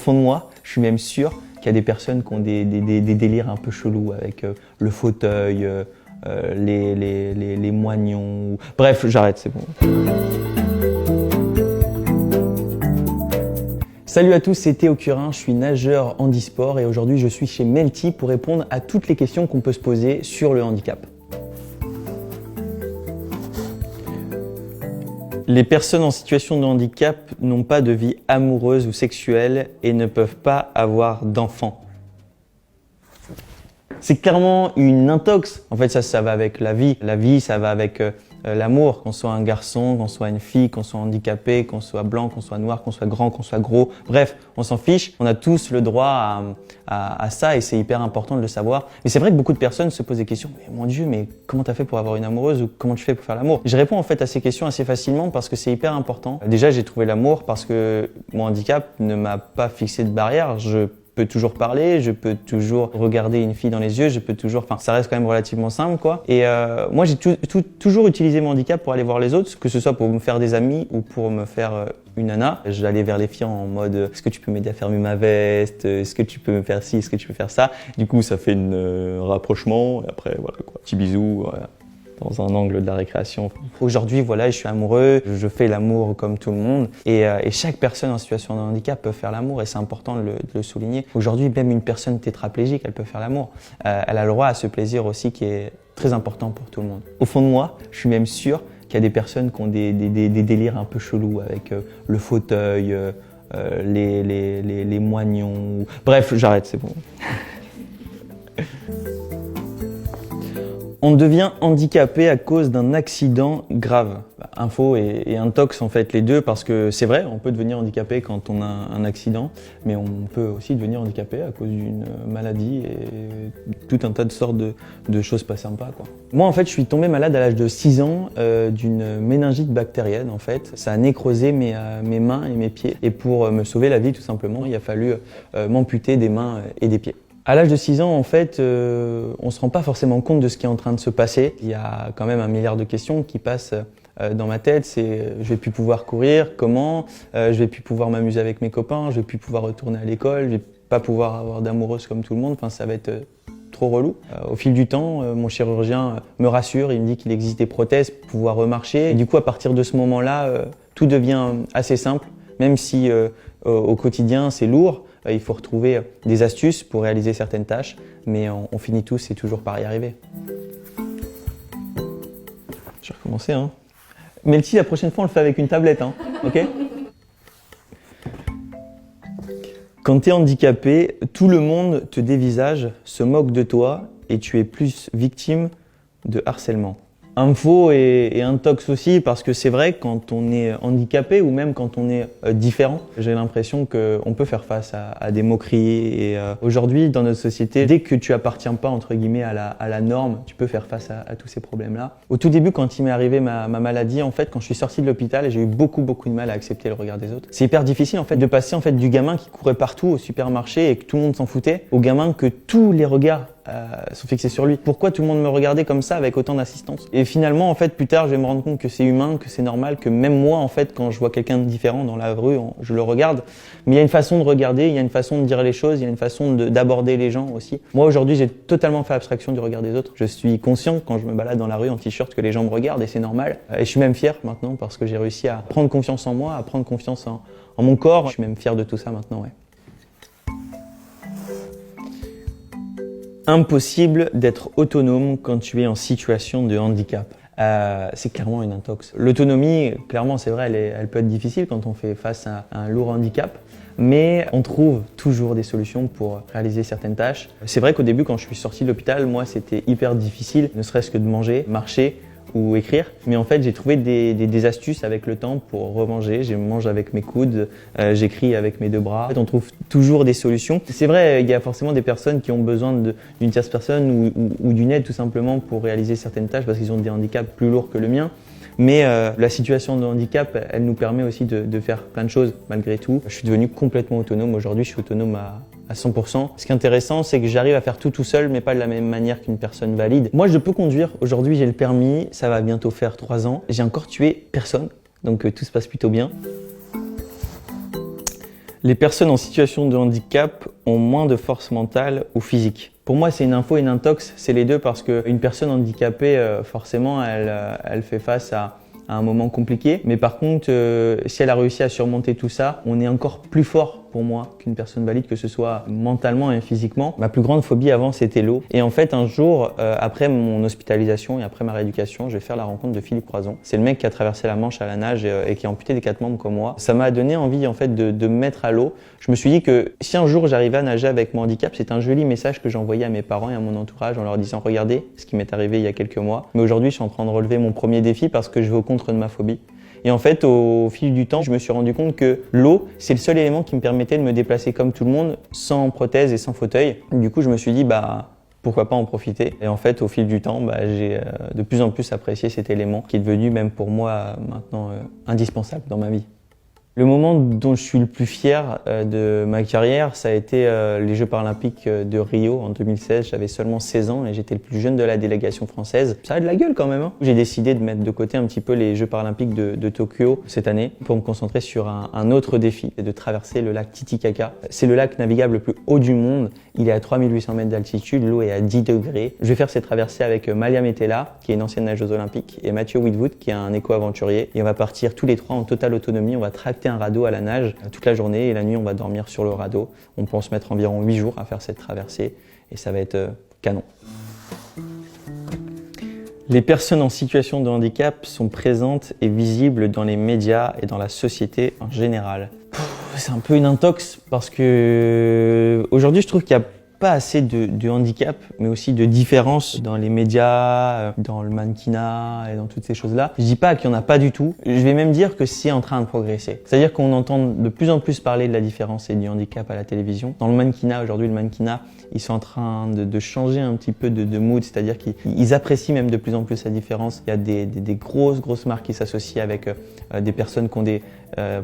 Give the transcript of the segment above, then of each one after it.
Au fond de moi, je suis même sûr qu'il y a des personnes qui ont des délires un peu chelous avec le fauteuil, les moignons. Bref, j'arrête, c'est bon. Salut à tous, c'est Théo Curin, je suis nageur handisport et aujourd'hui je suis chez Melty pour répondre à toutes les questions qu'on peut se poser sur le handicap. Les personnes en situation de handicap n'ont pas de vie amoureuse ou sexuelle et ne peuvent pas avoir d'enfants. C'est clairement une intox. En fait, ça va avec la vie. La vie, ça va avec l'amour. Qu'on soit un garçon, qu'on soit une fille, qu'on soit handicapé, qu'on soit blanc, qu'on soit noir, qu'on soit grand, qu'on soit gros. Bref, on s'en fiche. On a tous le droit à ça et c'est hyper important de le savoir. Mais c'est vrai que beaucoup de personnes se posent des questions. Mais mon Dieu, mais comment t'as fait pour avoir une amoureuse ou comment tu fais pour faire l'amour? Je réponds en fait à ces questions assez facilement parce que c'est hyper important. Déjà, j'ai trouvé l'amour parce que mon handicap ne m'a pas fixé de barrière. Je peux toujours parler, je peux toujours regarder une fille dans les yeux, je peux toujours, enfin, ça reste quand même relativement simple, quoi. Et moi, j'ai toujours utilisé mon handicap pour aller voir les autres, que ce soit pour me faire des amis ou pour me faire une nana. J'allais vers les filles en mode, est-ce que tu peux m'aider à fermer ma veste? Est-ce que tu peux me faire ci? Est-ce que tu peux faire ça? Du coup, ça fait un rapprochement et après, voilà, quoi. Petit bisou, voilà, dans un angle de la récréation. Aujourd'hui, voilà, je suis amoureux, je fais l'amour comme tout le monde et chaque personne en situation de handicap peut faire l'amour et c'est important de le souligner. Aujourd'hui, même une personne tétraplégique, elle peut faire l'amour. Elle a le droit à ce plaisir aussi qui est très important pour tout le monde. Au fond de moi, je suis même sûr qu'il y a des personnes qui ont des délires un peu chelous avec le fauteuil, les moignons. Bref, j'arrête, c'est bon. On devient handicapé à cause d'un accident grave. Info et intox en fait les deux parce que c'est vrai, on peut devenir handicapé quand on a un accident, mais on peut aussi devenir handicapé à cause d'une maladie et tout un tas de sortes de choses pas sympas, quoi. Moi en fait je suis tombé malade à l'âge de 6 ans d'une méningite bactérienne en fait. Ça a nécrosé mes mains et mes pieds et pour me sauver la vie tout simplement, il a fallu m'amputer des mains et des pieds. À l'âge de 6 ans, en fait, on ne se rend pas forcément compte de ce qui est en train de se passer. Il y a quand même 1 milliard de questions qui passent dans ma tête. C'est je vais plus pouvoir courir, comment? Je vais plus pouvoir m'amuser avec mes copains, je vais plus pouvoir retourner à l'école, je vais pas pouvoir avoir d'amoureuse comme tout le monde. Enfin, ça va être trop relou. Au fil du temps, mon chirurgien me rassure, il me dit qu'il existe des prothèses pour pouvoir remarcher. Et du coup, à partir de ce moment-là, tout devient assez simple, même si au quotidien c'est lourd. Il faut retrouver des astuces pour réaliser certaines tâches, mais on finit tous et toujours par y arriver. Je vais recommencer, hein. Melty, la prochaine fois, on le fait avec une tablette, hein, ok? Quand tu es handicapé, tout le monde te dévisage, se moque de toi et tu es plus victime de harcèlement. Info et intox aussi parce que c'est vrai quand on est handicapé ou même quand on est différent, j'ai l'impression qu'on peut faire face à des moqueries et aujourd'hui dans notre société, dès que tu appartiens pas entre guillemets à la norme, tu peux faire face à tous ces problèmes-là. Au tout début quand il m'est arrivé ma maladie, en fait quand je suis sorti de l'hôpital, j'ai eu beaucoup de mal à accepter le regard des autres. C'est hyper difficile en fait de passer en fait du gamin qui courait partout au supermarché et que tout le monde s'en foutait au gamin que tous les regards sont fixés sur lui. Pourquoi tout le monde me regardait comme ça avec autant d'assistance? Et finalement, en fait, plus tard, je vais me rendre compte que c'est humain, que c'est normal, que même moi, en fait, quand je vois quelqu'un de différent dans la rue, je le regarde. Mais il y a une façon de regarder, il y a une façon de dire les choses, il y a une façon d'aborder les gens aussi. Moi, aujourd'hui, j'ai totalement fait abstraction du regard des autres. Je suis conscient quand je me balade dans la rue en t-shirt que les gens me regardent et c'est normal. Et je suis même fier maintenant parce que j'ai réussi à prendre confiance en moi, à prendre confiance en mon corps. Je suis même fier de tout ça maintenant, ouais. Impossible d'être autonome quand tu es en situation de handicap. C'est clairement une intox. L'autonomie, clairement, c'est vrai, elle peut être difficile quand on fait face à un lourd handicap, mais on trouve toujours des solutions pour réaliser certaines tâches. C'est vrai qu'au début, quand je suis sorti de l'hôpital, moi, c'était hyper difficile, ne serait-ce que de manger, marcher ou écrire. Mais en fait, j'ai trouvé des astuces avec le temps pour remanger. Je mange avec mes coudes, j'écris avec mes 2 bras. En fait, on trouve toujours des solutions. C'est vrai, il y a forcément des personnes qui ont besoin d'une tierce personne ou d'une aide tout simplement pour réaliser certaines tâches parce qu'ils ont des handicaps plus lourds que le mien. Mais la situation de handicap, elle nous permet aussi de faire plein de choses malgré tout. Je suis devenu complètement autonome. Aujourd'hui, je suis autonome à 100%. Ce qui est intéressant, c'est que j'arrive à faire tout seul, mais pas de la même manière qu'une personne valide. Moi, je peux conduire. Aujourd'hui, j'ai le permis. Ça va bientôt faire 3 ans. J'ai encore tué personne, donc tout se passe plutôt bien. Les personnes en situation de handicap ont moins de force mentale ou physique. Pour moi, c'est une info et une intox, c'est les deux parce qu'une personne handicapée, forcément, elle fait face à un moment compliqué. Mais par contre, si elle a réussi à surmonter tout ça, on est encore plus fort pour moi qu'une personne valide, que ce soit mentalement et physiquement. Ma plus grande phobie avant, c'était l'eau. Et en fait, un jour, après mon hospitalisation et après ma rééducation, je vais faire la rencontre de Philippe Croison. C'est le mec qui a traversé la Manche à la nage et qui est amputé des 4 membres comme moi. Ça m'a donné envie en fait de me mettre à l'eau. Je me suis dit que si un jour j'arrivais à nager avec mon handicap, c'est un joli message que j'envoyais à mes parents et à mon entourage en leur disant « Regardez ce qui m'est arrivé il y a quelques mois. Mais aujourd'hui, je suis en train de relever mon premier défi parce que je vais au contre de ma phobie. » Et en fait, au fil du temps, je me suis rendu compte que l'eau, c'est le seul élément qui me permettait de me déplacer comme tout le monde, sans prothèse et sans fauteuil. Du coup, je me suis dit, pourquoi pas en profiter. Et en fait, au fil du temps, j'ai de plus en plus apprécié cet élément qui est devenu, même pour moi, maintenant indispensable dans ma vie. Le moment dont je suis le plus fier de ma carrière, ça a été les Jeux paralympiques de Rio en 2016. J'avais seulement 16 ans et j'étais le plus jeune de la délégation française. Ça a de la gueule quand même, hein. J'ai décidé de mettre de côté un petit peu les Jeux paralympiques de Tokyo cette année pour me concentrer sur un autre défi, de traverser le lac Titicaca. C'est le lac navigable le plus haut du monde. Il est à 3800 mètres d'altitude, l'eau est à 10 degrés. Je vais faire cette traversée avec Malia Metella, qui est une ancienne nageuse olympique, et Mathieu Whitwood, qui est un éco-aventurier. Et on va partir tous les trois en totale autonomie. On va tracter un radeau à la nage toute la journée et la nuit on va dormir sur le radeau. On pense mettre environ 8 jours à faire cette traversée et ça va être canon. Les personnes en situation de handicap sont présentes et visibles dans les médias et dans la société en général. C'est un peu une intox parce que aujourd'hui je trouve qu'il y a pas assez de handicap, mais aussi de différence dans les médias, dans le mannequinat et dans toutes ces choses-là. Je dis pas qu'il y en a pas du tout. Je vais même dire que c'est en train de progresser. C'est-à-dire qu'on entend de plus en plus parler de la différence et du handicap à la télévision. Dans le mannequinat, aujourd'hui, le mannequinat, ils sont en train de changer un petit peu de mood, c'est-à-dire qu'ils apprécient même de plus en plus la différence. Il y a des grosses marques qui s'associent avec des personnes qui ont des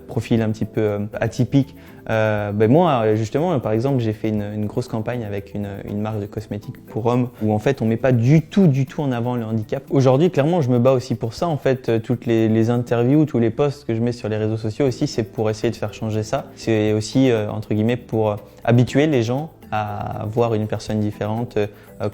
profils un petit peu atypiques. Moi, justement, par exemple, j'ai fait une grosse campagne avec une marque de cosmétiques pour hommes où en fait on met pas du tout en avant le handicap. Aujourd'hui, clairement, je me bats aussi pour ça. En fait, toutes les interviews, tous les posts que je mets sur les réseaux sociaux aussi, c'est pour essayer de faire changer ça. C'est aussi, entre guillemets, pour habituer les gens à voir une personne différente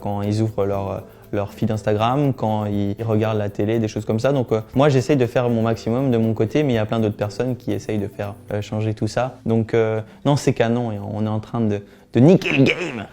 quand ils ouvrent leur feed Instagram, quand ils regardent la télé, des choses comme ça. Donc moi j'essaye de faire mon maximum de mon côté, mais il y a plein d'autres personnes qui essayent de faire changer tout ça. Donc non, c'est canon et on est en train de niquer le game.